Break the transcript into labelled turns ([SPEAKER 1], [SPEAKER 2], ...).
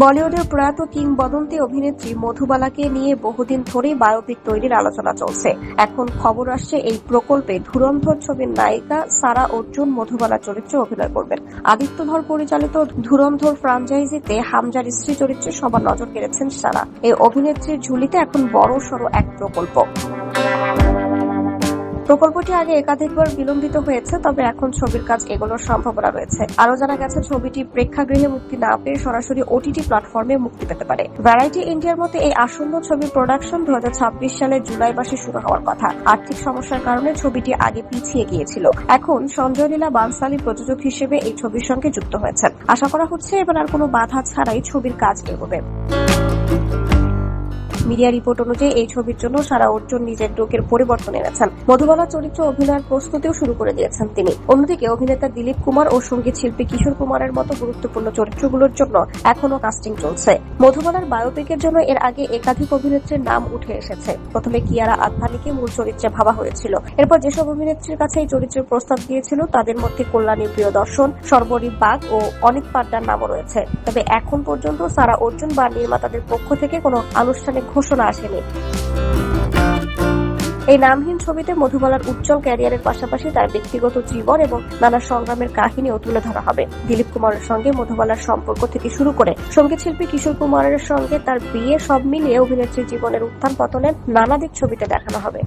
[SPEAKER 1] বলিউডের প্রয়াত কিংবদন্তি অভিনেত্রী মধুবালাকে নিয়ে বহুদিন ধরেই বায়োপিক তৈরির আলোচনা চলছে। এখন খবর আসছে এই প্রকল্পে ধুরন্ধর ছবির নায়িকা সারা অর্জুন মধুবালা চরিত্রে অভিনয় করবেন। আদিত্য ধর পরিচালিত ধুরন্ধর ফ্র্যাঞ্চাইজিতে হামজার স্ত্রী চরিত্রে সবার নজর কেড়েছেন সারা। এই অভিনেত্রীর ঝুলিতে এখন বড়সড় এক প্রকল্প। প্রকল্পটি আগে একাধিকবার বিলম্বিত হয়েছে, তবে এখন ছবির কাজ এগোনোর সম্ভাবনা রয়েছে। আরও জানা গেছে, ছবিটি প্রেক্ষাগৃহে মুক্তি না পেয়ে সরাসরি ওটিটি প্ল্যাটফর্মে মুক্তি পেতে পারে। ভ্যারাইটি ইন্ডিয়ার মতে এই আসন্ন ছবির প্রোডাকশন 2026 সালের জুলাই মাসে শুরু হওয়ার কথা। আর্থিক সমস্যার কারণে ছবিটি আগে পিছিয়ে গিয়েছিল। এখন সঞ্জয় লীলা বানসালী প্রযোজক হিসেবে এই ছবির সঙ্গে যুক্ত হয়েছেন। আশা করা হচ্ছে এবার আর কোনো বাধা ছাড়াই ছবির কাজ এগোবে। মিডিয়া রিপোর্ট অনুযায়ী এই ছবির জন্য সারা অর্জুন নিজের লুকের পরিবর্তন এনেছেন। মধুবালা চরিত্রে অভিনয়ের প্রস্তুতিও শুরু করে দিয়েছেন তিনি। অন্যদিকে অভিনেতা দিলীপ কুমার ও সঙ্গীত শিল্পী কিশোর কুমারের মতো গুরুত্বপূর্ণ চরিত্রগুলোর জন্য এখনো কাস্টিং চলছে। মধুবালার বায়োপিকের জন্য এর আগে একাধিক অভিনেত্রীর নাম উঠে এসেছে। প্রথমে কিয়ারা আদভানিকে মূল চরিত্রে ভাবা হয়েছিল। এরপর যেসব অভিনেত্রীর কাছে এই চরিত্রের প্রস্তাব দিয়েছিল তাদের মধ্যে কল্যাণী প্রিয়দর্শন, শর্বরী বাগ ও অনিক পাড্ডার নামও রয়েছে। তবে এখন পর্যন্ত সারা অর্জুন বা নির্মাতাদের পক্ষ থেকে কোনো আনুষ্ঠানিক ঘোষণা আসেনি। এই নামহীন ছবিতে মধুবালার উজ্জ্বল ক্যারিয়ারের পাশাপাশি তার ব্যক্তিগত জীবন এবং নানা সংগ্রামের কাহিনীও তুলে ধরা হবে। দিলীপ কুমারের সঙ্গে মধুবালার সম্পর্ক থেকে শুরু করে সঙ্গীত শিল্পী কিশোর কুমারের সঙ্গে তার বিয়ে, সব মিলিয়ে অভিনেত্রীর জীবনের উত্থান পতনের নানা দিক ছবিতে দেখানো হবে।